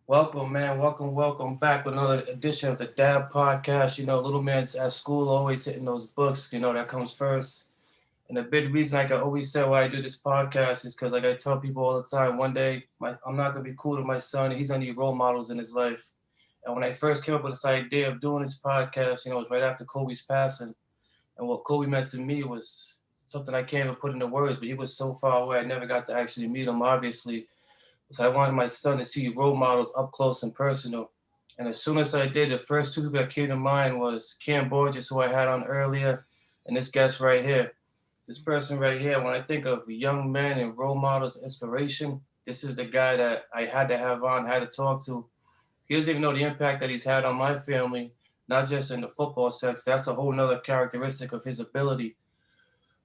Welcome, man. Welcome back with another edition of the Dad Podcast. Little man's at school, always hitting those books. That comes first. And the big reason I can always say why I do this podcast is because, like I tell people all the time, one day I'm not gonna be cool to my son. He's gonna need role models in his life. And when I first came up with this idea of doing this podcast, it was right after Kobe's passing. And what Kobe meant to me was something I can't even put into words. But he was so far away, I never got to actually meet him, obviously. So I wanted my son to see role models up close and personal. And as soon as I did, the first two people that came to mind was Cam Borges, who I had on earlier, and this guest right here. This person right here, when I think of young men and role models, inspiration, this is the guy that I had to have on, had to talk to. He doesn't even know the impact that he's had on my family, not just in the football sense. That's a whole nother characteristic of his ability.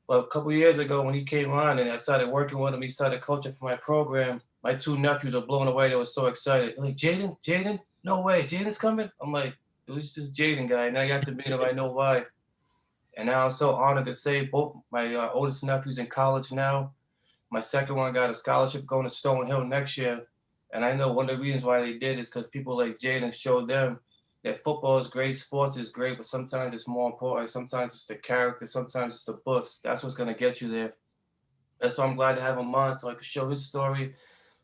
But a couple years ago, when he came on and I started working with him, he started coaching for my program. My two nephews were blown away. They were so excited. They're like, Jaden, no way, Jaden's coming. I'm like, it was just Jaden guy, and I got to meet him. I know why. And now I'm so honored to say both my oldest nephews in college now. My second one got a scholarship going to Stone Hill next year. And I know one of the reasons why they did is because people like Jaden showed them that football is great, sports is great, but sometimes it's more important. Sometimes it's the character, sometimes it's the books. That's what's going to get you there. That's why I'm glad to have him on so I can show his story,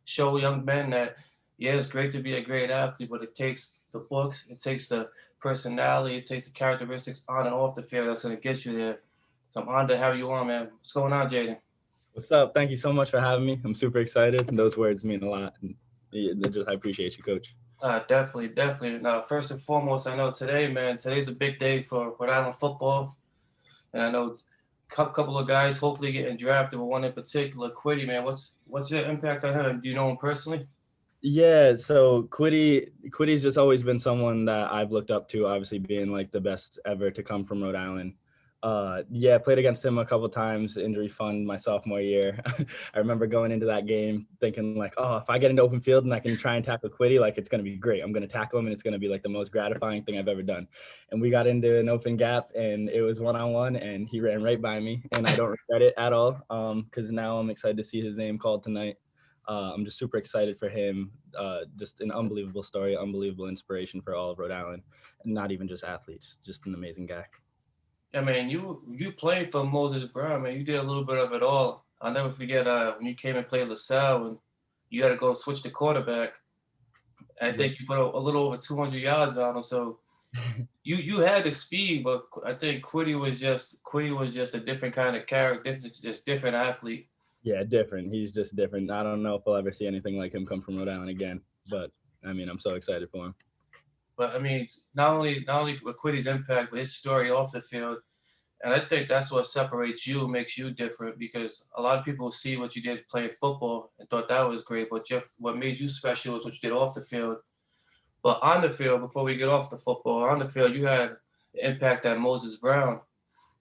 show young men that, yeah, it's great to be a great athlete, but it takes the books, it takes the personality, it takes the characteristics on and off the field that's going to get you there. So I'm honored to have you on, man. What's going on, Jaden? What's up? Thank you so much for having me. I'm super excited. Those words mean a lot. And I appreciate you, Coach. Definitely, definitely. Now, first and foremost, I know today, man, today's a big day for Rhode Island football. And I know a couple of guys hopefully getting drafted, but one in particular, Quiddy, man. What's your impact on him? Do you know him personally? Yeah, so Quiddy's just always been someone that I've looked up to, obviously being like the best ever to come from Rhode Island. Yeah, played against him a couple times, injury fund my sophomore year. I remember going into that game thinking like, oh, if I get into open field and I can try and tackle Quiddy, like it's gonna be great. I'm gonna tackle him and it's gonna be like the most gratifying thing I've ever done. And we got into an open gap and it was 1-on-1 and he ran right by me and I don't regret it at all. Because now I'm excited to see his name called tonight. I'm just super excited for him. Just an unbelievable story, unbelievable inspiration for all of Rhode Island, and not even just athletes, just an amazing guy. Yeah, man, you played for Moses Brown, man. You did a little bit of it all. I'll never forget when you came and played LaSalle and you had to go switch the quarterback. I Yeah. think you put a little over 200 yards on him. So you had the speed, but I think Quiddy was just a different kind of character, just different athlete. Yeah, different. He's just different. I don't know if we'll ever see anything like him come from Rhode Island again, but I mean, I'm so excited for him. But I mean, not only with Quiddy's impact, but his story off the field. And I think that's what separates you, makes you different, because a lot of people see what you did playing football and thought that was great, but what made you special is what you did off the field. But on the field, before we get off the football, on the field, you had the impact at Moses Brown.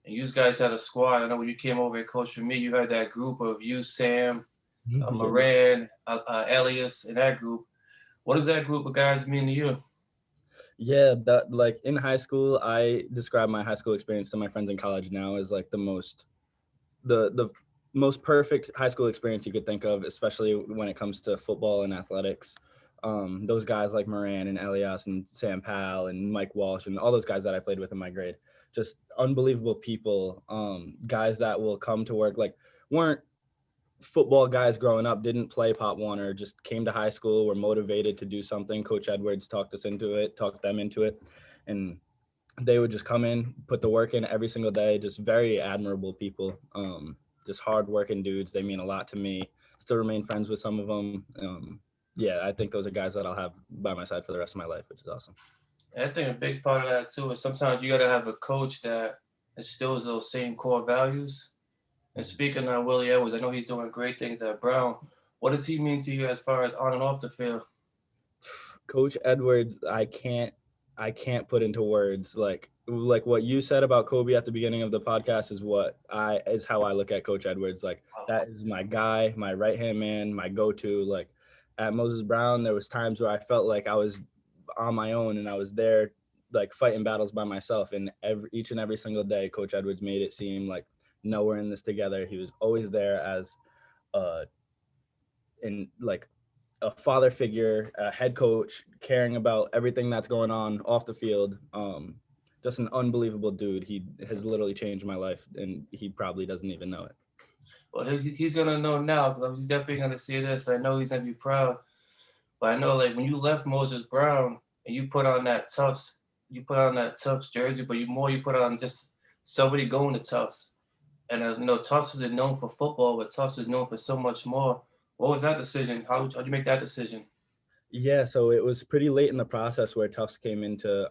And you guys had a squad. I know when you came over and coached for me, you had that group of you, Sam, Yeah. Moran, Elias, and that group. What does that group of guys mean to you? Yeah, that like in high school, I describe my high school experience to my friends in college now as like the most perfect high school experience you could think of, especially when it comes to football and athletics. Those guys like Moran and Elias and Sam Powell and Mike Walsh and all those guys that I played with in my grade, just unbelievable people. Guys that will come to work, like weren't football guys growing up, didn't play Pop Warner, just came to high school, were motivated to do something. Coach Edwards talked us into it, talked them into it, and they would just come in, put the work in every single day. Just very admirable people. Just hardworking dudes. They mean a lot to me. Still remain friends with some of them. Yeah, I think those are guys that I'll have by my side for the rest of my life, which is awesome. And I think a big part of that too is sometimes you got to have a coach that instills those same core values. And speaking on Willie Edwards, I know he's doing great things at Brown. What does he mean to you as far as on and off the field? Coach Edwards, I can't put into words like what you said about Kobe at the beginning of the podcast is how I look at Coach Edwards. Like that is my guy, my right hand man, my go to. Like at Moses Brown, there was times where I felt like I was on my own and I was there like fighting battles by myself. And each and every single day, Coach Edwards made it seem like no, we're in this together. He was always there as uh in like a father figure, a head coach, caring about everything that's going on off the field. Just an unbelievable dude. He has literally changed my life, and he probably doesn't even know it. Well, he's gonna know now because he's definitely gonna see this. I know he's gonna be proud. But I know, like, when you left Moses Brown and you put on that Tufts, you put on that Tufts jersey, but you put on just somebody going to Tufts. And Tufts isn't known for football, but Tufts is known for so much more. What was that decision? How'd you make that decision? Yeah, so it was pretty late in the process where Tufts came into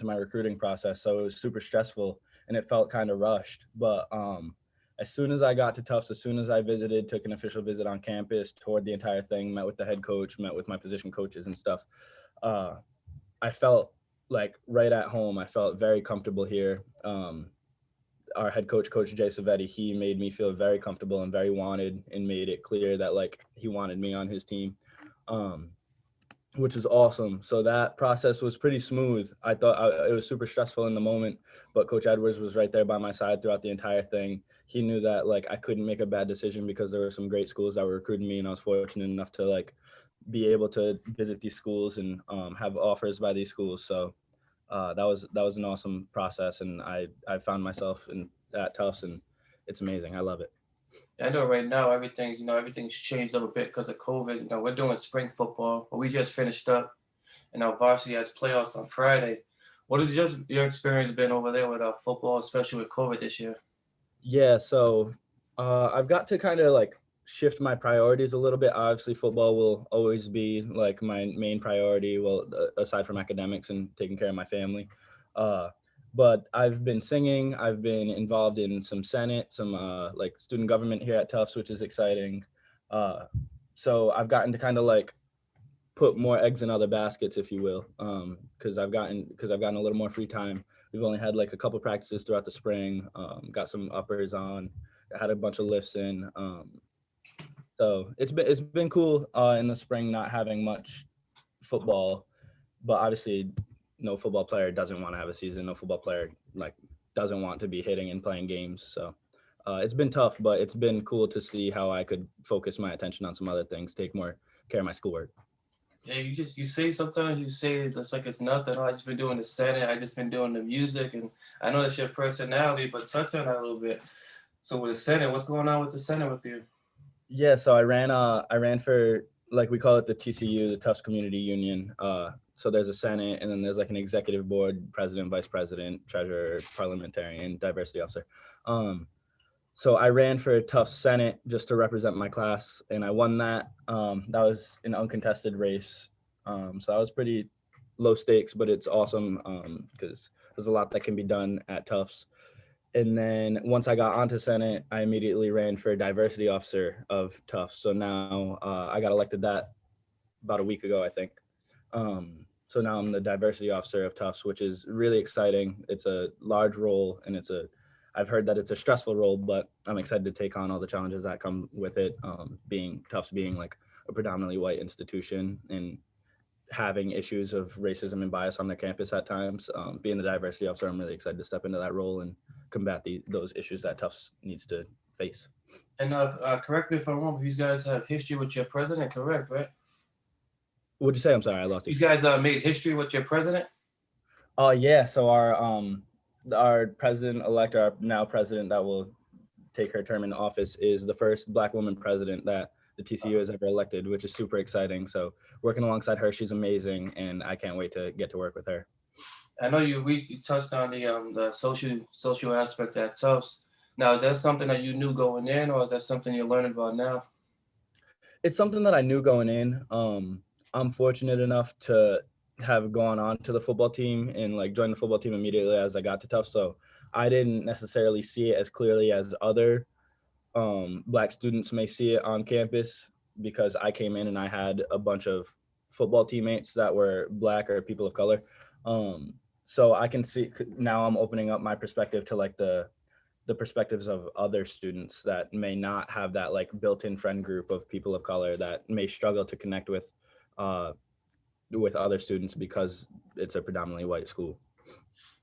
my recruiting process. So it was super stressful and it felt kind of rushed. But as soon as I got to Tufts, as soon as I visited, took an official visit on campus, toured the entire thing, met with the head coach, met with my position coaches and stuff, uh, I felt like right at home. I felt very comfortable here. Our head coach, Coach Jay Savetti, he made me feel very comfortable and very wanted, and made it clear that like he wanted me on his team. Um, which was awesome. So that process was pretty smooth. It was super stressful in the moment, but Coach Edwards was right there by my side throughout the entire thing. He knew that like I couldn't make a bad decision because there were some great schools that were recruiting me, and I was fortunate enough to like be able to visit these schools and have offers by these schools. So that was an awesome process, and I found myself in at Tufts, and it's amazing. I love it. I know right now everything's changed up a bit because of COVID. We're doing spring football, but we just finished up, and our varsity has playoffs on Friday. What has your experience been over there with football, especially with COVID this year? Yeah, so I've got to kind of like shift my priorities a little bit. Obviously, football will always be like my main priority. Well, aside from academics and taking care of my family, uh, but I've been singing. I've been involved in some Senate, some like student government here at Tufts, which is exciting. Uh, so I've gotten to kind of like put more eggs in other baskets, if you will, because I've gotten a little more free time. We've only had like a couple practices throughout the spring. Got some uppers on, had a bunch of lifts in. So it's been cool in the spring not having much football, but obviously no football player doesn't want to have a season. No football player like doesn't want to be hitting and playing games. So it's been tough, but it's been cool to see how I could focus my attention on some other things, take more care of my schoolwork. Yeah, you say sometimes you say it's like it's nothing. Oh, I just been doing the setting. I just been doing the music, and I know that's your personality, but touch on that a little bit. So with the Senate, what's going on with the Senate with you? Yeah, so I ran for, like, we call it the TCU, the Tufts Community Union. So there's a Senate, and then there's like an executive board, president, vice president, treasurer, parliamentarian, diversity officer. Um, so I ran for Tufts Senate just to represent my class, and I won that. That was an uncontested race. So that was pretty low stakes, but it's awesome because there's a lot that can be done at Tufts. And then once I got onto Senate, I immediately ran for diversity officer of Tufts. So now I got elected that about a week ago, I think. So now I'm the diversity officer of Tufts, which is really exciting. It's a large role, and I've heard that it's a stressful role, but I'm excited to take on all the challenges that come with it. Being Tufts being like a predominantly white institution and having issues of racism and bias on their campus at times. Being the diversity officer, I'm really excited to step into that role and combat those issues that Tufts needs to face. And correct me if I'm wrong, but you guys have history with your president, correct, right? What'd you say? I'm sorry, I lost you. You guys made history with your president? Oh yeah, so our president elect, our now president that will take her term in office, is the first Black woman president that the TCU has ever elected, which is super exciting. So working alongside her, she's amazing, and I can't wait to get to work with her. I know you touched on the social aspect at Tufts. Now, is that something that you knew going in, or is that something you're learning about now? It's something that I knew going in. I'm fortunate enough to have gone on to the football team and like joined the football team immediately as I got to Tufts. So I didn't necessarily see it as clearly as other Black students may see it on campus, because I came in and I had a bunch of football teammates that were Black or people of color. So I can see now I'm opening up my perspective to like the perspectives of other students that may not have that like built-in friend group of people of color that may struggle to connect uh, with other students because it's a predominantly white school.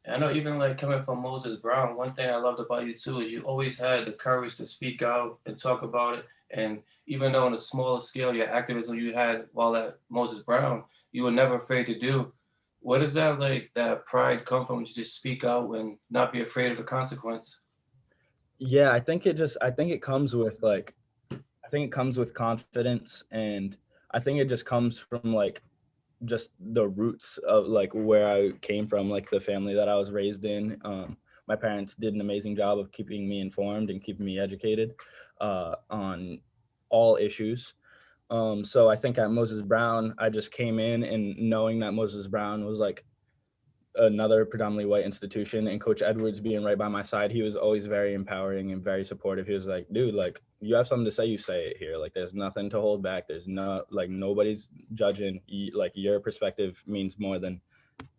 And I know even like coming from Moses Brown, one thing I loved about you too is you always had the courage to speak out and talk about it. And even though on a smaller scale, your activism you had while at Moses Brown, you were never afraid to do. Where does that like that pride come from to just speak out and not be afraid of the consequence? Yeah, I think it comes with like, I think it comes with confidence, and I think it just comes from like just the roots of like where I came from, like the family that I was raised in. My parents did an amazing job of keeping me informed and keeping me educated on all issues. So I think at Moses Brown, I just came in and knowing that Moses Brown was like another predominantly white institution, and Coach Edwards being right by my side, he was always very empowering and very supportive. He was like, dude, like you have something to say, you say it here. Like there's nothing to hold back. There's no, like nobody's judging. Like your perspective means more than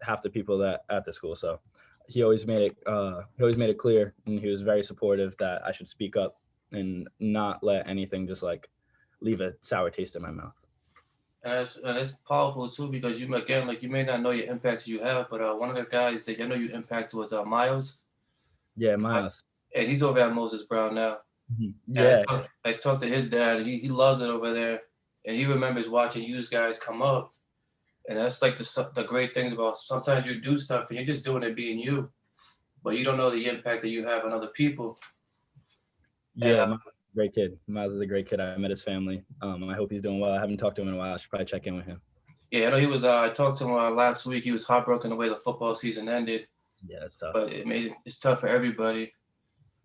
half the people that at the school. So he always made it clear, and he was very supportive that I should speak up and not let anything just like leave a sour taste in my mouth. And it's powerful too because you again like you may not know your impact you have, but one of the guys that I know you impact was Miles, Yeah, uh, Miles. and he's over at Moses Brown now. Mhm. And Yeah. I talked to his dad. He loves it over there, and he remembers watching you guys come up. And that's like the great thing about sometimes you do stuff and you're just doing it being you, but you don't know the impact that you have on other people. And Yeah, Miles is a great kid. Miles is a great kid. I met his family. I hope he's doing well. I haven't talked to him in a while. I should probably check in with him. yeah, I know he was. I talked to him last week. He was heartbroken the way the football season ended, Yeah, that's tough. but it's tough for everybody.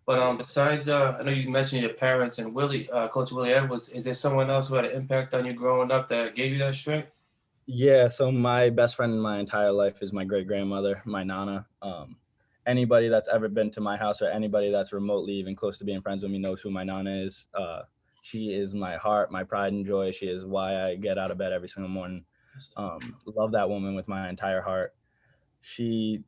But besides, I know you mentioned your parents and Willie, Coach Willie Edwards. Is there someone else who had an impact on you growing up that gave you that strength? Yeah, so my best friend in my entire life is my great grandmother, my nana. Anybody that's ever been to my house or anybody that's remotely even close to being friends with me knows who my nana is. She is my heart, my pride and joy. She is why I get out of bed every single morning. Love that woman with my entire heart. She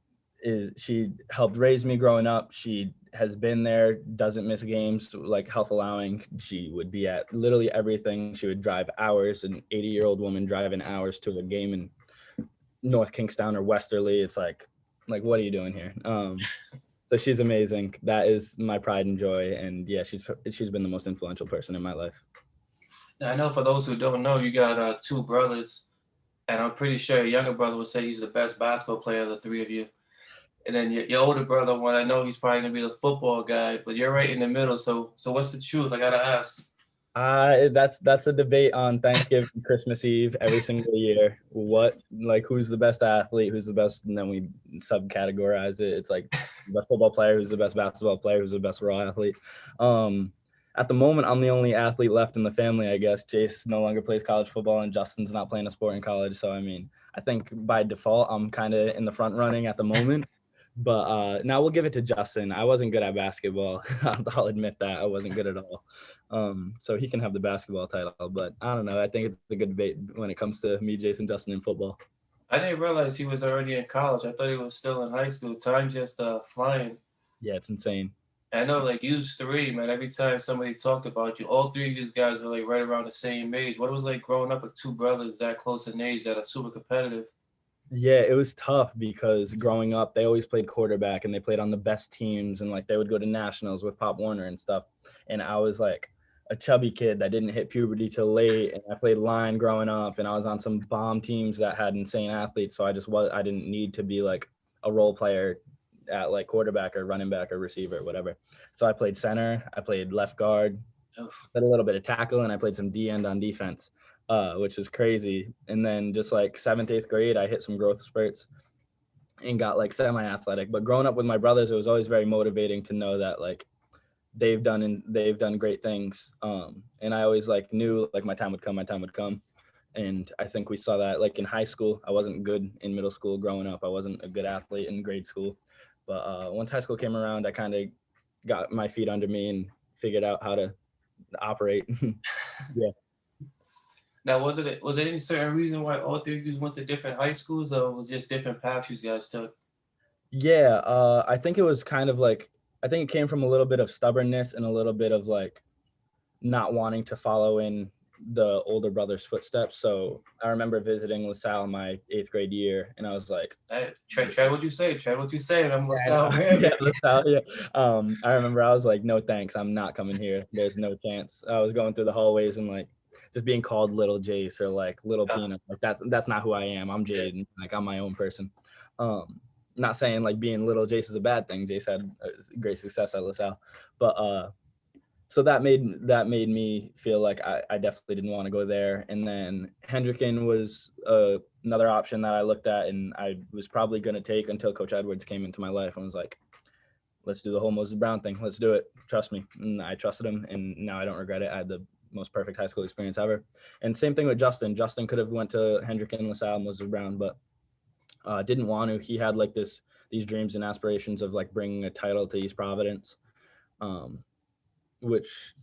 she helped raise me growing up. She has been there, doesn't miss games, like health allowing. She would be at literally everything. She would drive hours, an 80-year-old woman driving hours to a game in North Kingstown or Westerly. It's like what are you doing here? So she's amazing. That is my pride and joy. And yeah, she's been the most influential person in my life. Now, I know for those who don't know, you got two brothers, and I'm pretty sure your younger brother would say he's the best basketball player of the three of you. And then your older brother, one I know he's probably gonna be the football guy, but you're right in the middle. So what's the truth? I gotta ask. That's a debate on Thanksgiving, Christmas Eve, every single year. What like who's the best athlete, who's the best, and then we subcategorize it. It's like the best football player, who's the best basketball player, who's the best raw athlete. At the moment, I'm the only athlete left in the family, I guess. Jace no longer plays college football, and Justin's not playing a sport in college. So I mean, I think by default, I'm kind of in the front running at the moment. But now we'll give it to Justin. I wasn't good at basketball. I'll admit that I wasn't good at all. So he can have the basketball title. But I don't know. I think it's a good debate when it comes to me, Jason, Justin, in football. I didn't realize he was already in college. I thought he was still in high school. Time just flying. Yeah, it's insane. I know, like you three, man. Every time somebody talked about you, all three of these guys were like right around the same age. What it was like growing up with two brothers that close in age that are super competitive. Yeah, it was tough because growing up, they always played quarterback and they played on the best teams and like they would go to nationals with Pop Warner and stuff. And I was like a chubby kid that didn't hit puberty till late. And I played line growing up and I was on some bomb teams that had insane athletes. So I didn't need to be like a role player at like quarterback or running back or receiver or whatever. So I played center, I played left guard, Oof. played a little bit of tackle, and I played some D end on defense, which is crazy. And then just like seventh, eighth grade, I hit some growth spurts and got like semi-athletic. But growing up with my brothers, it was always very motivating to know that like they've done great things. And I always like knew like my time would come, my time would come. And I think we saw that like in high school. I wasn't good in middle school growing up. I wasn't a good athlete in grade school. But once high school came around, I kind of got my feet under me and figured out how to operate. Yeah. Now, was it any certain reason why all three of you went to different high schools, or was it just different paths you guys took? Yeah, I think it was kind of like I think it came from a little bit of stubbornness and a little bit of like not wanting to follow in the older brother's footsteps. So I remember visiting LaSalle my 8th grade year, and I was like, Hey, Trey, what you say? Trey, what you say? I'm yeah, LaSalle I man. know. Yeah, LaSalle, yeah. I remember I was like, no thanks, I'm not coming here. There's no chance. I was going through the hallways and like just being called Little Jace or like Little Pena. Like that's not who I am. I'm Jaden. Like I'm my own person. Not saying like being Little Jace is a bad thing. Jace had great success at LaSalle, but so that made me feel like I definitely didn't want to go there. And then Hendricken was another option that I looked at, and I was probably going to take until Coach Edwards came into my life and was like, let's do the whole Moses Brown thing. Let's do it. Trust me. And I trusted him, and now I don't regret it. I had the most perfect high school experience ever. And same thing with Justin. Justin could have went to Hendricken, LaSalle, Moses Brown, but didn't want to. He had like these dreams and aspirations of like bringing a title to East Providence. Which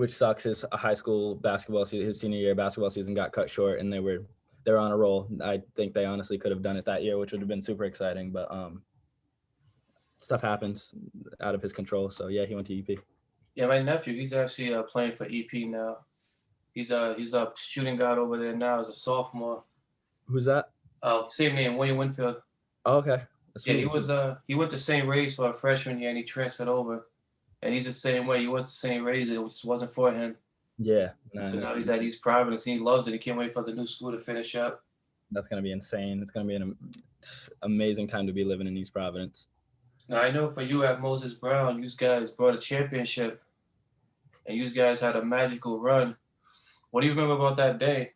sucks. His high school basketball season, his senior year basketball season got cut short, and they're on a roll. I think they honestly could have done it that year, which would have been super exciting, but stuff happens out of his control. So yeah, he went to EP. Yeah, my nephew, he's actually playing for EP now. He's a shooting guard over there now as a sophomore. Who's that? Same name, William Winfield. Oh, okay. Yeah, he went to St. Ray's for a freshman year and he transferred over. And he's the same way. He went to St. Ray's and it just wasn't for him. Yeah. So now he's at East Providence and he loves it. He can't wait for the new school to finish up. That's gonna be insane. It's gonna be an amazing time to be living in East Providence. Now I know for you at Moses Brown, you guys brought a championship and you guys had a magical run. What do you remember about that day?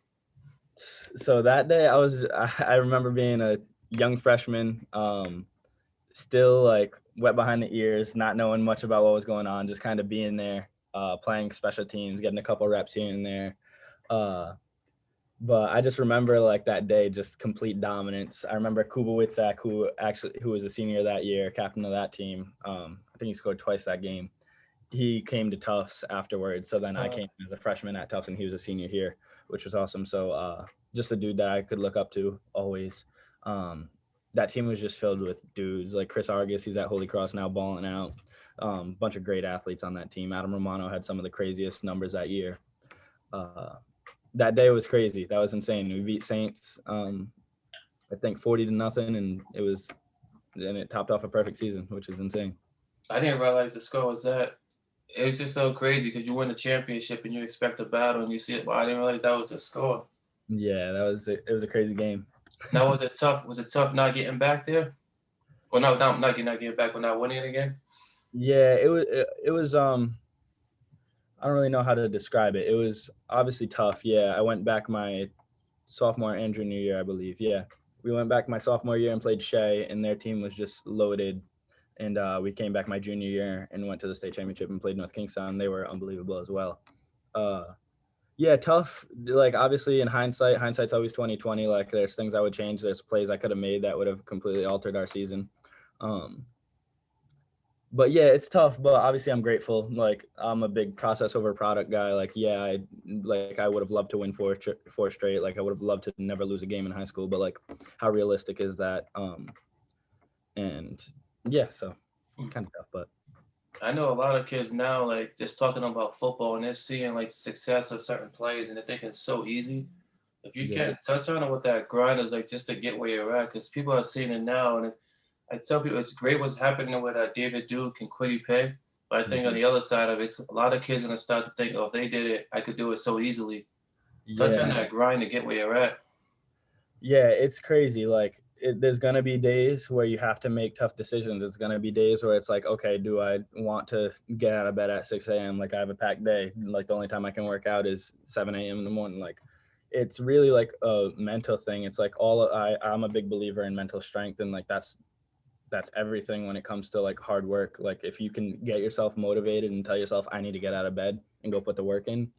So that day I remember being a young freshman, still like wet behind the ears, not knowing much about what was going on, just kind of being there, playing special teams, getting a couple reps here and there. But I just remember like that day, just complete dominance. I remember Kuba Witzak, who was a senior that year, captain of that team. I think he scored twice that game. He came to Tufts afterwards. So then I came as a freshman at Tufts and he was a senior here, which was awesome. So just a dude that I could look up to always. That team was just filled with dudes like Chris Argus. He's at Holy Cross now balling out. Bunch of great athletes on that team. Adam Romano had some of the craziest numbers that year. That day was crazy. That was insane. We beat Saints, I think 40-0, and it topped off a perfect season, which is insane. I didn't realize the score was that. It was just so crazy because you win the championship and you expect a battle and you see it, but I didn't realize that was the score. Yeah, it was a crazy game. Now was it tough not getting back there? Well, no, not getting back, but not winning it again. Yeah, it was I don't really know how to describe it. It was obviously tough. Yeah, I went back my sophomore and junior year, I believe. Yeah, we went back my sophomore year and played Shea, and their team was just loaded. And we came back my junior year and went to the state championship and played North Kingstown. They were unbelievable as well. Yeah, tough. Like obviously in hindsight's always 2020. Like there's things I would change. There's plays I could have made that would have completely altered our season. But yeah, it's tough, but obviously I'm grateful. Like I'm a big process over product guy. Like, yeah, I would have loved to win four straight. Like I would have loved to never lose a game in high school, but like how realistic is that? And yeah, so kind of tough, but I know a lot of kids now, like just talking about football and they're seeing like success of certain plays and they're thinking it's so easy. If you can't touch on it with that grind is like just to get where you're at, because people are seeing it now and I tell people it's great what's happening with David Duke and Quiddy Pay, but I think on the other side of it, it's a lot of kids gonna start to think, oh, if they did it, I could do it so easily. Touch on that grind to get where you're at. Yeah, it's crazy. Like there's gonna be days where you have to make tough decisions. It's gonna be days where it's like, okay, do I want to get out of bed at 6 a.m.? Like I have a packed day. Like the only time I can work out is 7 a.m. in the morning. Like it's really like a mental thing. It's like I'm a big believer in mental strength, and like that's everything when it comes to like hard work. Like if you can get yourself motivated and tell yourself I need to get out of bed and go put the work in,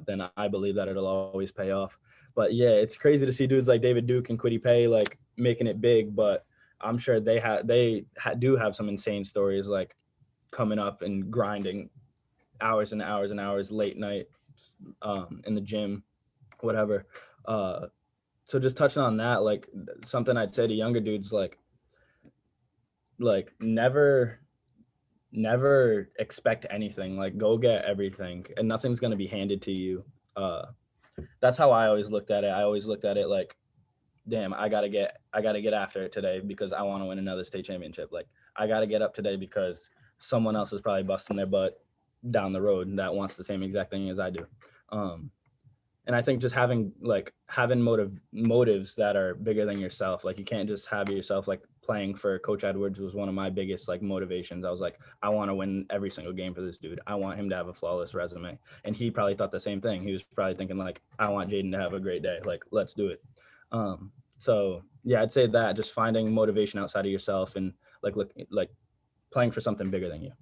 then I believe that it'll always pay off. But yeah, it's crazy to see dudes like David Duke and Quiddy Pay like making it big, but I'm sure they do have some insane stories like coming up and grinding hours and hours and hours late night in the gym, whatever. So just touching on that, like something I'd say to younger dudes, like never expect anything. Like go get everything and nothing's going to be handed to you. uh, that's how I always looked at it. I always looked at it like, damn, I gotta get after it today because I want to win another state championship. Like I gotta get up today because someone else is probably busting their butt down the road that wants the same exact thing as I do. Um, and I think just having motives that are bigger than yourself. Like you can't just have yourself. Like playing for Coach Edwards was one of my biggest like motivations. I was like, I want to win every single game for this dude. I want him to have a flawless resume. And he probably thought the same thing. He was probably thinking like, I want Jaden to have a great day. Like, let's do it. So yeah, I'd say that just finding motivation outside of yourself and like playing for something bigger than you.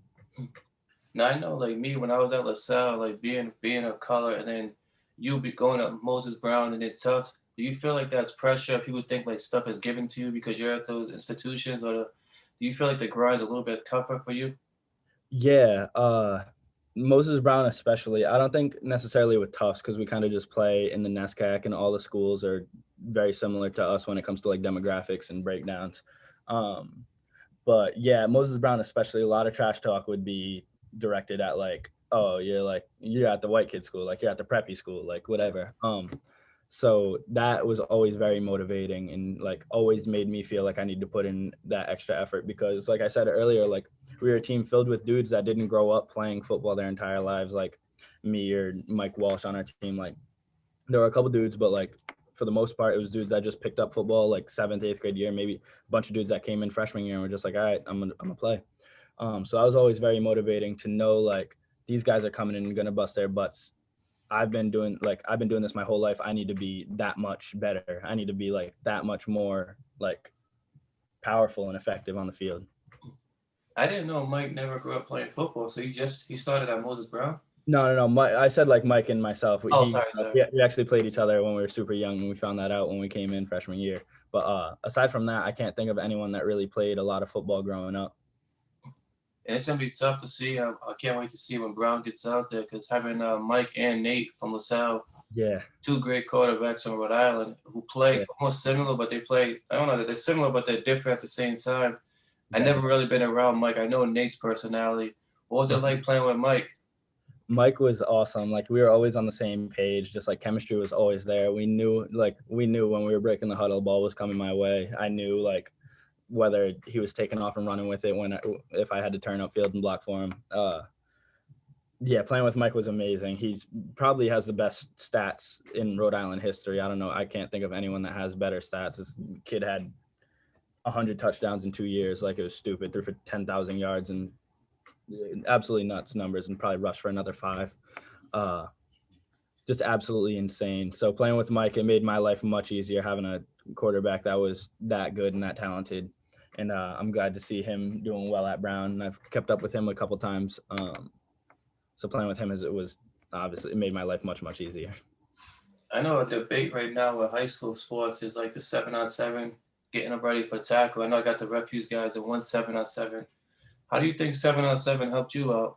Now I know, like me, when I was at LaSalle, like being a color, and then you be going up Moses Brown and then Tufts. Do you feel like that's pressure? People think like stuff is given to you because you're at those institutions, or do you feel like the grind's a little bit tougher for you? Yeah, Moses Brown especially. I don't think necessarily with Tufts because we kind of just play in the NESCAC and all the schools are very similar to us when it comes to like demographics and breakdowns. Um, but yeah, Moses Brown especially, a lot of trash talk would be directed at like, oh, you're at the white kid school, like you're at the preppy school, like whatever. So that was always very motivating and like always made me feel like I need to put in that extra effort because like I said earlier, like we were a team filled with dudes that didn't grow up playing football their entire lives, like me or Mike Walsh on our team. Like there were a couple dudes, but like for the most part, it was dudes that just picked up football like 7th, 8th grade year, maybe a bunch of dudes that came in freshman year and were just like, all right, I'm gonna play. So that was always very motivating to know like these guys are coming in and gonna bust their butts. I've been doing this my whole life. I need to be that much better. I need to be like that much more like powerful and effective on the field. I didn't know Mike never grew up playing football, so he started at Moses Brown. No. I said like Mike and myself. Oh, sorry. We actually played each other when we were super young, and we found that out when we came in freshman year. But aside from that, I can't think of anyone that really played a lot of football growing up. And it's gonna be tough to see. I can't wait to see when Brown gets out there because having Mike and Nate from LaSalle, Yeah, two great quarterbacks from Rhode Island who play yeah, almost similar, but they play. I don't know that they're similar, but they're different at the same time. I never definitely. really been around Mike. I know Nate's personality. What was it like playing with Mike? Mike was awesome. Like we were always on the same page. Just like chemistry was always there. We knew when we were breaking the huddle, ball was coming my way. I knew like whether he was taking off and running with it if I had to turn upfield and block for him. Yeah, playing with Mike was amazing. He's probably has the best stats in Rhode Island history. I don't know. I can't think of anyone that has better stats. This kid had 100 touchdowns in 2 years. Like it was stupid. Threw for 10,000 yards and absolutely nuts numbers and probably rushed for another 5. Just absolutely insane. So playing with Mike, it made my life much easier having a quarterback that was that good and that talented. And I'm glad to see him doing well at Brown. And I've kept up with him a couple times. So playing with him it made my life much, much easier. I know a debate right now with high school sports is like the 7-on-7, getting them ready for tackle. I know I got the refuse guys at 1 7-on-7. How do you think 7-on-7 helped you out?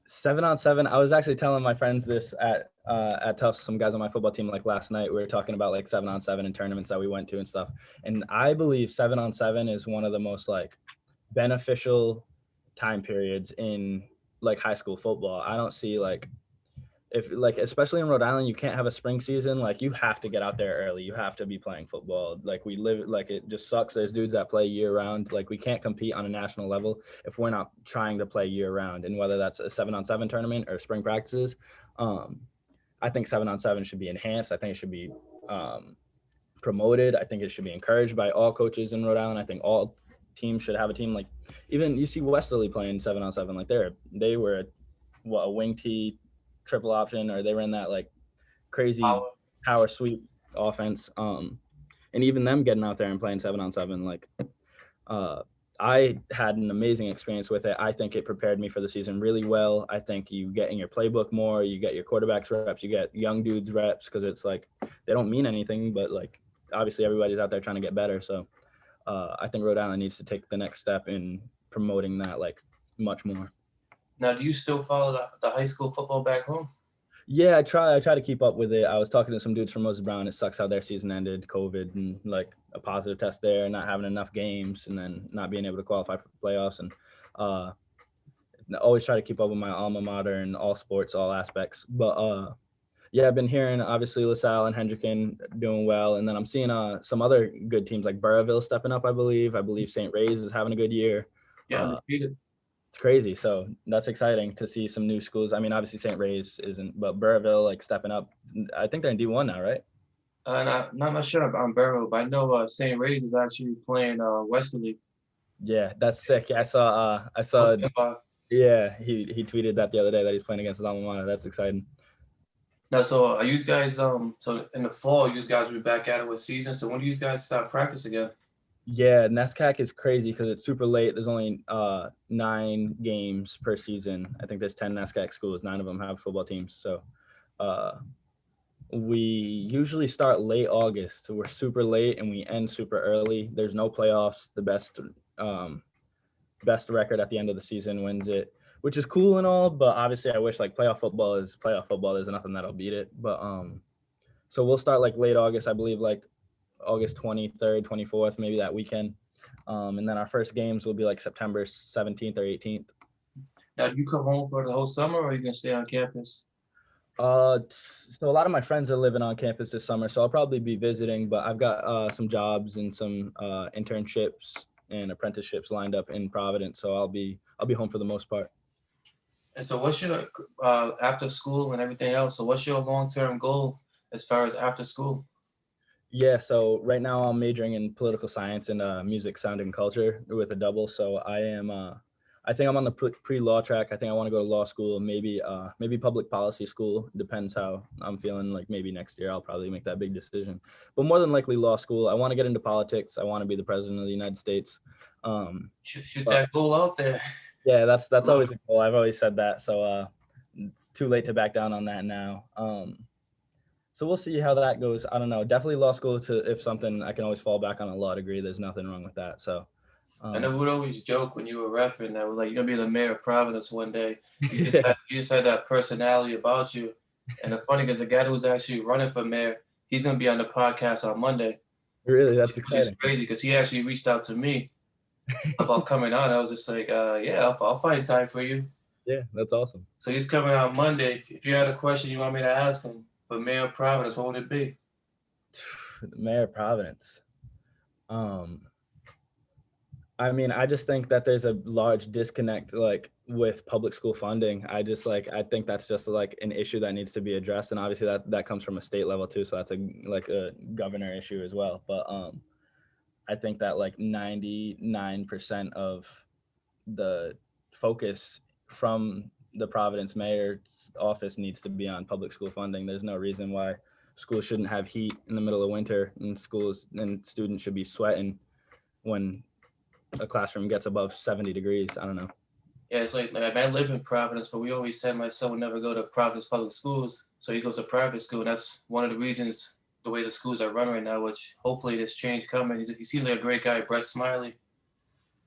7-on-7. I was actually telling my friends this at Tufts, some guys on my football team, like last night. We were talking about like 7-on-7 and tournaments that we went to and stuff. And I believe 7-on-7 is one of the most like beneficial time periods in like high school football. I don't see like if like especially in Rhode Island, you can't have a spring season. Like you have to get out there early. You have to be playing football. Like we live like it just sucks. There's dudes that play year round. Like we can't compete on a national level if we're not trying to play year round. And whether that's a 7-on-7 tournament or spring practices, I think 7-on-7 should be enhanced. I think it should be promoted. I think it should be encouraged by all coaches in Rhode Island. I think all teams should have a team. Like even you see Westerly playing 7-on-7. Like they were a wing tee triple option, or they ran that like crazy power sweep offense. And even them getting out there and playing 7-on-7, like I had an amazing experience with it. I think it prepared me for the season really well. I think you get in your playbook more, you get your quarterbacks reps, you get young dudes reps, because it's like they don't mean anything, but like obviously everybody's out there trying to get better. So I think Rhode Island needs to take the next step in promoting that like much more. Now, do you still follow the high school football back home? Yeah, I try to keep up with it. I was talking to some dudes from Moses Brown. It sucks how their season ended, COVID, and like a positive test there, not having enough games, and then not being able to qualify for playoffs. And always try to keep up with my alma mater and all sports, all aspects. But Yeah, I've been hearing obviously LaSalle and Hendricken doing well, and then I'm seeing some other good teams like Burrillville stepping up. I believe St. Ray's is having a good year. Yeah, Uh, undefeated. it's crazy, so that's exciting to see some new schools. I mean, obviously St. Ray's isn't, but Burrillville like stepping up. I think they're in D1 now, right? And I'm not sure about Barrow, but I know St. Ray's is actually playing Westerly. Yeah, that's sick. I saw. Yeah, he tweeted that the other day that he's playing against his alma mater. That's exciting. Now, so are you guys so in the fall you guys will be back at it with season? So when do you guys start practice again? Yeah, NESCAC is crazy because it's super late. There's only 9 games per season. I think there's 10 NESCAC schools. 9 of them have football teams. So uh, we usually start late August. So we're super late and we end super early. There's no playoffs. The best record at the end of the season wins it, which is cool and all. But obviously, I wish like playoff football is playoff football. There's nothing that'll beat it. But so we'll start like late August, I believe, like August 23rd, 24th, maybe that weekend. And then our first games will be like September 17th or 18th. Now, do you come home for the whole summer, or are you gonna stay on campus? So a lot of my friends are living on campus this summer, so I'll probably be visiting. But I've got some jobs and some internships and apprenticeships lined up in Providence, so I'll be home for the most part. And so, what's your after school and everything else? So, what's your long-term goal as far as after school? Yeah, so right now I'm majoring in political science and music, sound, and culture with a double. So I am, I think I'm on the pre-law track. I think I want to go to law school, maybe public policy school. Depends how I'm feeling. Like maybe next year I'll probably make that big decision. But more than likely law school. I want to get into politics. I want to be the president of the United States. Shoot that goal out there. Yeah, that's always a goal. I've always said that. So it's too late to back down on that now. So we'll see how that goes. I don't know. Definitely law school if something, I can always fall back on a law degree. There's nothing wrong with that. So I know we would always joke when you were refereeing that we're like, you're gonna be the mayor of Providence one day. You just had that personality about you. And the funny is the guy who was actually running for mayor, he's gonna be on the podcast on Monday. Really, that's Which exciting. is crazy because he actually reached out to me about coming on. I was just like, yeah, I'll find time for you. Yeah, that's awesome. So he's coming on Monday. If you had a question you want me to ask him for Mayor of Providence, what would it be? Mayor of Providence. I mean, I just think that there's a large disconnect like with public school funding. I think that's just like an issue that needs to be addressed. And obviously that comes from a state level too. So that's a governor issue as well. But I think that like 99% of the focus from the Providence mayor's office needs to be on public school funding. There's no reason why schools shouldn't have heat in the middle of winter and schools and students should be sweating when a classroom gets above 70 degrees. I don't know. Yeah, it's like I live in Providence, but we always said my son would never go to Providence public schools. So he goes to private school. And that's one of the reasons the way the schools are run right now, which hopefully there's change coming. He seems like a great guy, Brett Smiley.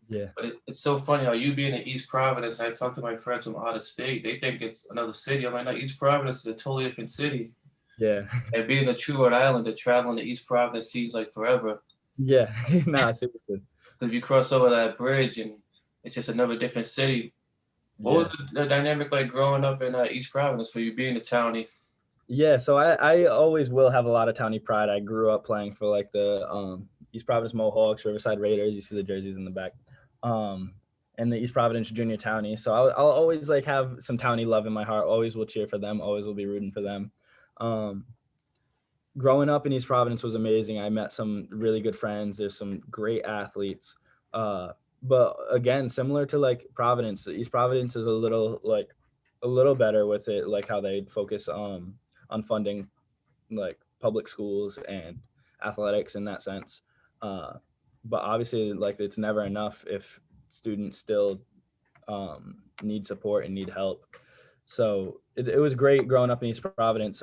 Yeah. But it's so funny how you being in East Providence, I talk to my friends from out of state, they think it's another city. I'm like, no, East Providence is a totally different city. Yeah. And being a true Rhode Islander, traveling to East Providence seems like forever. Yeah. Nah, seriously. Because you cross over that bridge and it's just another different city. What was the dynamic like growing up in East Providence for you being a townie? Yeah, so I always will have a lot of townie pride. I grew up playing for like the East Providence Mohawks, Riverside Raiders. You see the jerseys in the back. And the East Providence Junior Townie. So I'll always like have some townie love in my heart. Always will cheer for them. Always will be rooting for them. Growing up in East Providence was amazing. I met some really good friends. There's some great athletes. But again, similar to like Providence, East Providence is a little better with it, like how they focus on funding like public schools and athletics in that sense. But obviously, like it's never enough if students still need support and need help. So it was great growing up in East Providence.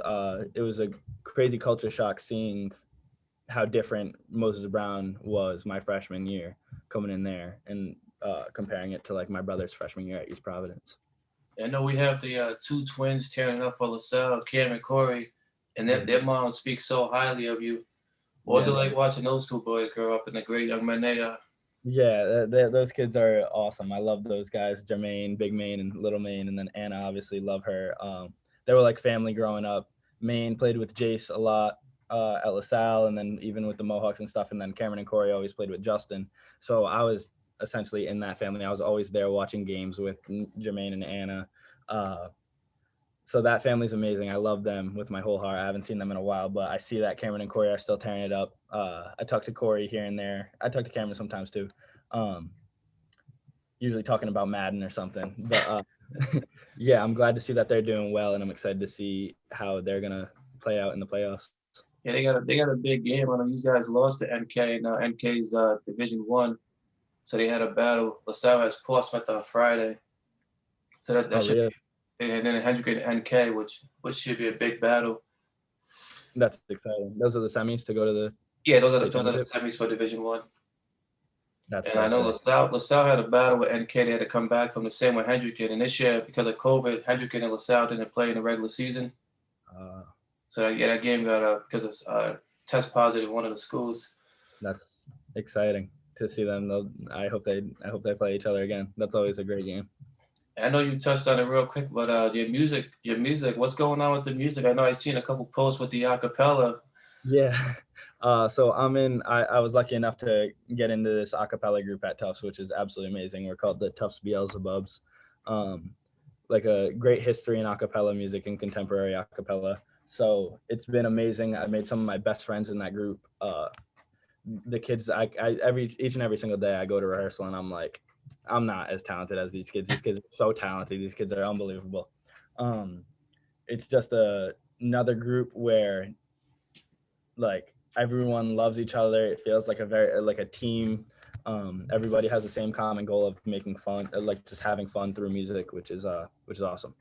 It was a crazy culture shock seeing how different Moses Brown was my freshman year coming in there and comparing it to like my brother's freshman year at East Providence. I know we have the two twins tearing up for LaSalle, Cam and Corey, and their mom speaks so highly of you. What was it like watching those two boys grow up in the great young men they are? Yeah, those kids are awesome. I love those guys, Jermaine, Big Maine, and Little Maine, and then Anna, obviously love her. They were like family growing up. Maine, played with Jace a lot at LaSalle, and then even with the Mohawks and stuff. And then Cameron and Corey always played with Justin. So I was essentially in that family. I was always there watching games with Jermaine and Anna. So that family's amazing. I love them with my whole heart. I haven't seen them in a while, but I see that Cameron and Corey are still tearing it up. I talk to Corey here and there. I talk to Cameron sometimes too. Usually talking about Madden or something. But yeah, I'm glad to see that they're doing well, and I'm excited to see how they're gonna play out in the playoffs. Yeah, they got a big game on them. These guys lost to NK, and NK's Division One, so they had a battle. LaSalle has Portsmouth on Friday, so that should. Really? And then Hendrick and NK, which should be a big battle. That's exciting. Those are the semis to go to the. Yeah, those are the semis for Division One. That's and so I know sick. LaSalle had a battle with NK. They had to come back from the same with Hendrick. And this year, because of COVID, Hendrick and LaSalle didn't play in the regular season. So yeah, that game got because of test positive in one of the schools. That's exciting to see them. I hope they play each other again. That's always a great game. I know you touched on it real quick, but your music, what's going on with the music? I know I've seen a couple posts with the acapella. Yeah. So I was lucky enough to get into this acapella group at Tufts, which is absolutely amazing. We're called the Tufts Beelzebubs. Like a great history in acapella music and contemporary acapella. So it's been amazing. I made some of my best friends in that group. The kids, each and every single day I go to rehearsal and I'm like, I'm not as talented as these kids. These kids are so talented. These kids are unbelievable. It's just another group where like everyone loves each other. It feels like a team. Everybody has the same common goal of making fun, like just having fun through music, which is awesome.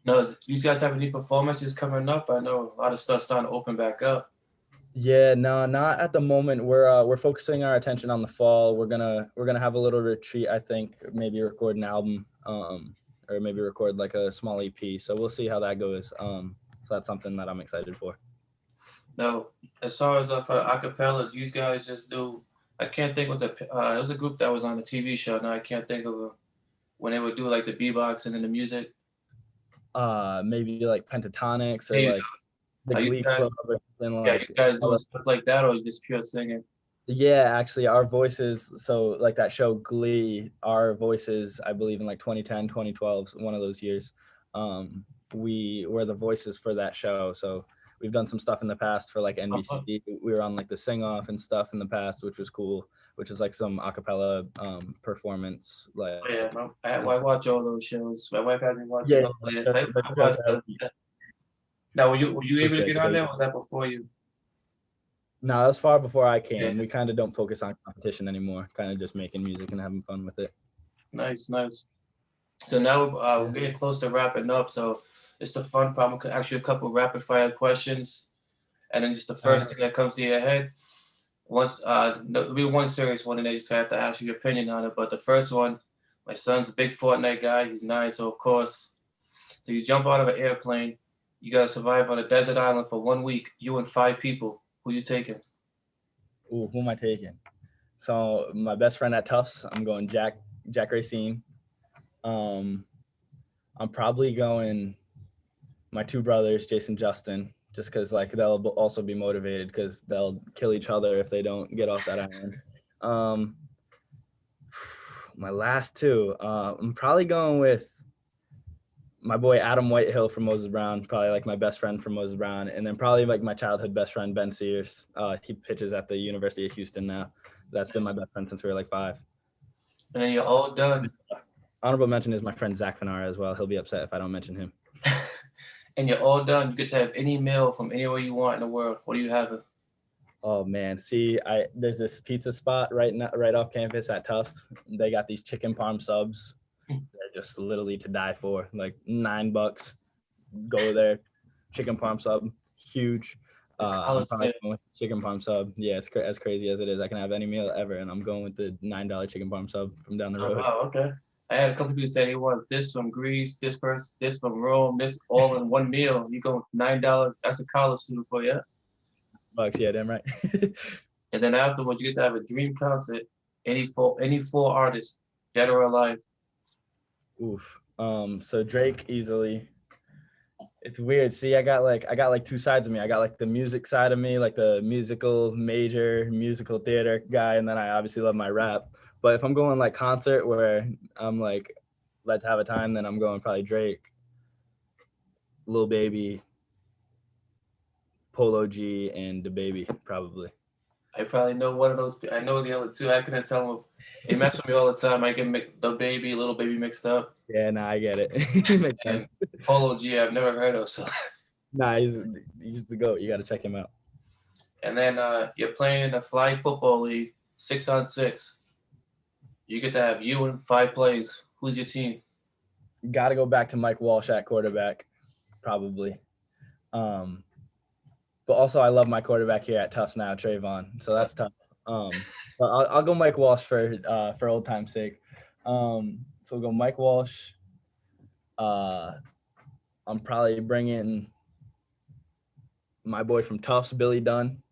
No, do you guys have any performances coming up? I know a lot of stuff's starting to open back up. Yeah, no, not at the moment. We're focusing our attention on the fall. We're gonna have a little retreat. I think maybe record an album, or maybe record like a small EP. So we'll see how that goes. So that's something that I'm excited for. No, as far as for acapella, you guys just do. I can't think what it was a group that was on a TV show. Now I can't think of when they would do like the beatboxing and the music. Maybe like Pentatonics or like the Glee Club or something Yeah, like. you guys doing stuff like that, or just pure singing? Yeah, actually, our voices. So like that show Glee, our voices, I believe in like 2010, 2012, one of those years. We were the voices for that show. So we've done some stuff in the past for like NBC. We were on like the Sing Off and stuff in the past, which was cool. Which is like some acapella performance. Like I watch all those shows. My wife had me watching all of it. Now, were you able to get on there? Or was that before you? No, that was far before I came. Yeah. We kind of don't focus on competition anymore. Kind of just making music and having fun with it. Nice. So now we're getting close to wrapping up. So it's the fun part. I'm gonna ask you a couple rapid fire questions, and then just the first thing that comes to your head. There'll be one serious one, and then you just have to ask your opinion on it. But the first one, my son's a big Fortnite guy. He's 9, so of course. So you jump out of an airplane. You gotta survive on a desert island for 1 week. You and 5 people. Who you taking? Ooh, who am I taking? So my best friend at Tufts, I'm going Jack Racine. I'm probably going my 2 brothers, Jason, Justin, just because like they'll also be motivated because they'll kill each other if they don't get off that island. My last 2, I'm probably going with my boy Adam Whitehill from Moses Brown, probably like my best friend from Moses Brown, and then probably like my childhood best friend Ben Sears. He pitches at the University of Houston now. That's been my best friend since we were like 5. And then you're all done. Honorable mention is my friend Zach Fanara as well. He'll be upset if I don't mention him. And you're all done. You get to have any meal from anywhere you want in the world. What do you have? Oh man, see, there's this pizza spot right off campus at Tufts. They got these chicken parm subs. They're just literally to die for. Like $9. Go there, chicken parm sub, huge. I'm probably going with chicken parm sub. Yeah, it's as crazy as it is. I can have any meal ever, and I'm going with the $9 chicken parm sub from down the road. Oh, okay. I had a couple people say they want this from Greece, this from Rome, this all in one meal. You go with $9. That's a college student for you. $9, yeah, damn right. And then afterwards, you get to have a dream concert. Any 4 artists, dead or alive. Oof. So Drake easily It's weird. See, I got like two sides of me. I got like the music side of me, like the musical theater guy, and then I obviously love my rap. But if I'm going like concert where I'm like, let's have a time, then I'm going probably Drake, Lil Baby, Polo G, and the Baby probably. I probably know one of those. I know the other two. I couldn't tell them. They mess with me all the time. I get the baby, little baby mixed up, Yeah, nah, I get it. Makes and sense. Polo G I've never heard of. So, Nah, he's the goat. You got to check him out. and then you're playing in a flag football league, 6-on-6. You get to have you and 5 plays. Who's your team? Got to go back to Mike Walsh at quarterback, probably. But also I love my quarterback here at Tufts now, Trayvon. So that's tough. But I'll go Mike Walsh for old time's sake. So we'll go Mike Walsh. I'm probably bringing my boy from Tufts, Billy Dunn.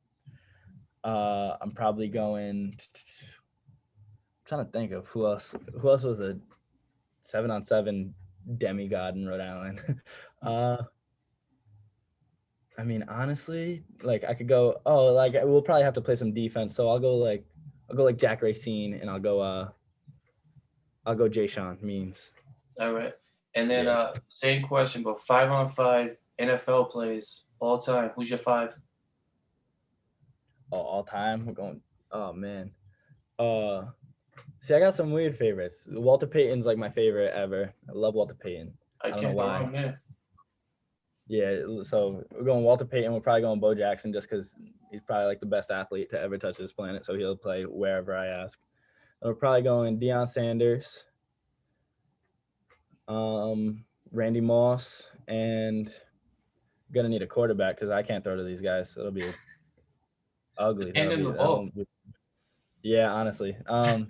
I'm probably going. I'm trying to think of who else. Who else was a 7-on-7 demigod in Rhode Island? I mean, honestly, like I could go. Oh, like we'll probably have to play some defense. So I'll go like Jack Racine, and I'll go Jay Sean Means. All right. And then Yeah. same question, but 5-on-5 NFL plays all time. Who's your 5? All time. We're going. Oh man. See, I got some weird favorites. Walter Payton's like my favorite ever. I love Walter Payton. I don't know can't go why. wrong there. Yeah, so we're going Walter Payton. We're probably going Bo Jackson just because he's probably like the best athlete to ever touch this planet. So he'll play wherever I ask. And we're probably going Deion Sanders, Randy Moss, and gonna need a quarterback because I can't throw to these guys. It'll be ugly. And in the ball. Yeah, honestly. I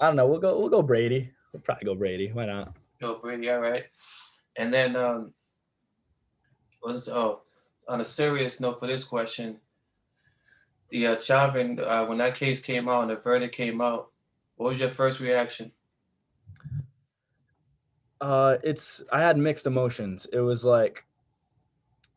don't know. We'll go Brady. We'll probably go Brady. Why not? Go Brady, all right. And then on a serious note for this question, the Chauvin, when that case came out and the verdict came out, what was your first reaction? I had mixed emotions. It was like,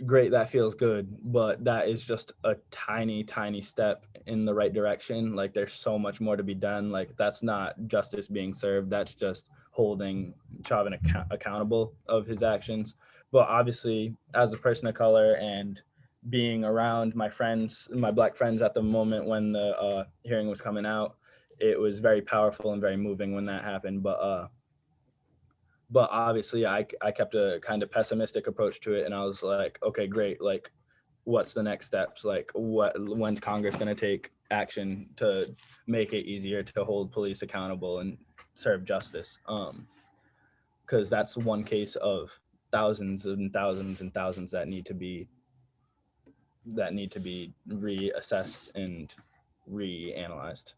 great, that feels good, but that is just a tiny step in the right direction. Like there's so much more to be done. Like that's not justice being served. That's just holding Chauvin accountable of his actions. But obviously, as a person of color and being around my friends, my black friends at the moment when the hearing was coming out, it was very powerful and very moving when that happened. But obviously I kept a kind of pessimistic approach to it, and I was like, okay, great, like what's the next steps? Like when's Congress going to take action to make it easier to hold police accountable and serve justice? Because that's one case of thousands and thousands and thousands that need to be reassessed and reanalyzed.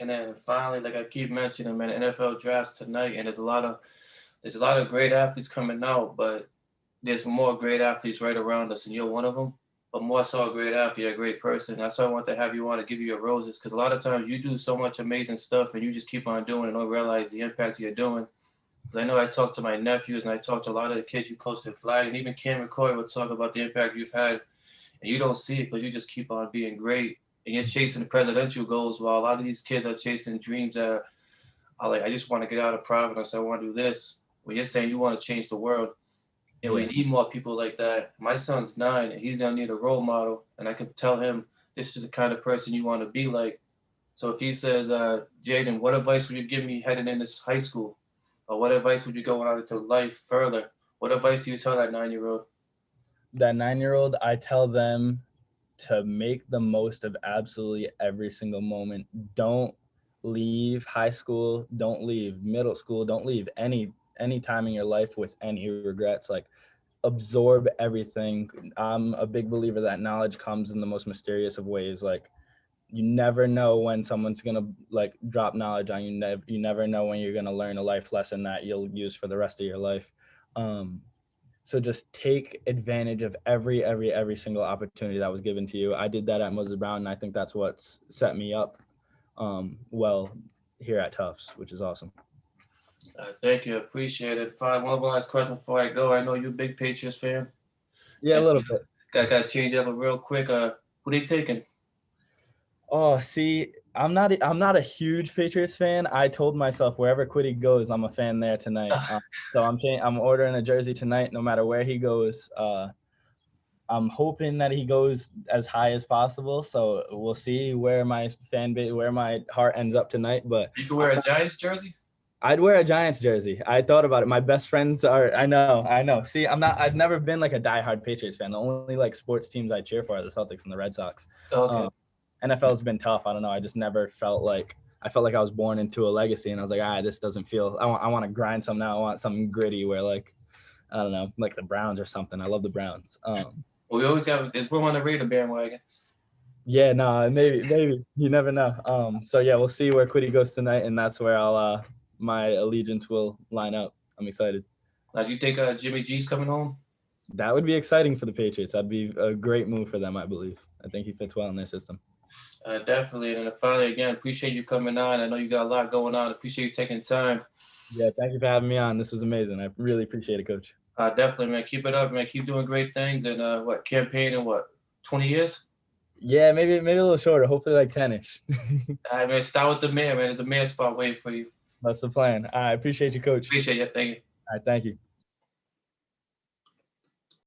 And then finally, like I keep mentioning, man, NFL drafts tonight, and there's a lot of great athletes coming out, but there's more great athletes right around us, and you're one of them. But more so a great athlete, a great person. That's why I want to have you on to give you your roses, because a lot of times you do so much amazing stuff, and you just keep on doing it and don't realize the impact you're doing. Because I know I talk to my nephews, and I talk to a lot of the kids you coached in flag, and even Cam and Corey would talk about the impact you've had, and you don't see it because you just keep on being great, and you're chasing the presidential goals while a lot of these kids are chasing dreams that are like, I just want to get out of Providence, I want to do this. When you're saying you want to change the world, and we need more people like that. My son's 9, and he's gonna need a role model, and I can tell him this is the kind of person you want to be like. So if he says, Jaden, what advice would you give me heading into high school, or what advice would you go on into life further? What advice do you tell that 9-year-old? That 9-year-old, I tell them to make the most of absolutely every single moment. Don't leave high school, don't leave middle school, don't leave any time in your life with any regrets. Like absorb everything. I'm a big believer that knowledge comes in the most mysterious of ways. Like you never know when someone's gonna like drop knowledge on you. You never know when you're gonna learn a life lesson that you'll use for the rest of your life. So just take advantage of every single opportunity that was given to you. I did that at Moses Brown, and I think that's what's set me up well here at Tufts, which is awesome. Thank you. Appreciate it. Fine. One last question before I go. I know you're a big Patriots fan. Yeah, a And little bit. got to change it up real quick. Who they taking? Oh, see, I'm not a huge Patriots fan. I told myself wherever Quiddy goes, I'm a fan there tonight. So I'm ordering a jersey tonight, no matter where he goes. I'm hoping that he goes as high as possible. So we'll see where my fan base, where my heart ends up tonight. But You can wear a Giants jersey. I'd wear a Giants jersey. I thought about it. My best friends are. I know. See, I've never been like a diehard Patriots fan. The only like sports teams I cheer for are the Celtics and the Red Sox. Okay. NFL's been tough. I don't know. I just never felt like I I was born into a legacy, and I was like, this doesn't feel. I want to grind some now. I want something gritty where like, I don't know, like the Browns or something. I love the Browns. Well, we always got there's room on the Raider bandwagon. Yeah, no, maybe you never know. So yeah, we'll see where Quiddy goes tonight, and that's where I'll my allegiance will line up. I'm excited. Do you think Jimmy G's coming home? That would be exciting for the Patriots. That'd be a great move for them, I believe. I think he fits well in their system. Definitely. And finally, again, appreciate you coming on. I know you got a lot going on. Appreciate you taking time. Yeah, thank you for having me on. This was amazing. I really appreciate it, Coach. Definitely, man. Keep it up, man. Keep doing great things. And campaign in 20 years? Yeah, maybe a little shorter. Hopefully like 10-ish. All right, man. Start with the mayor, man. There's a mayor spot waiting for you. That's the plan. I appreciate you, Coach. Appreciate you. Thank you. All right, thank you.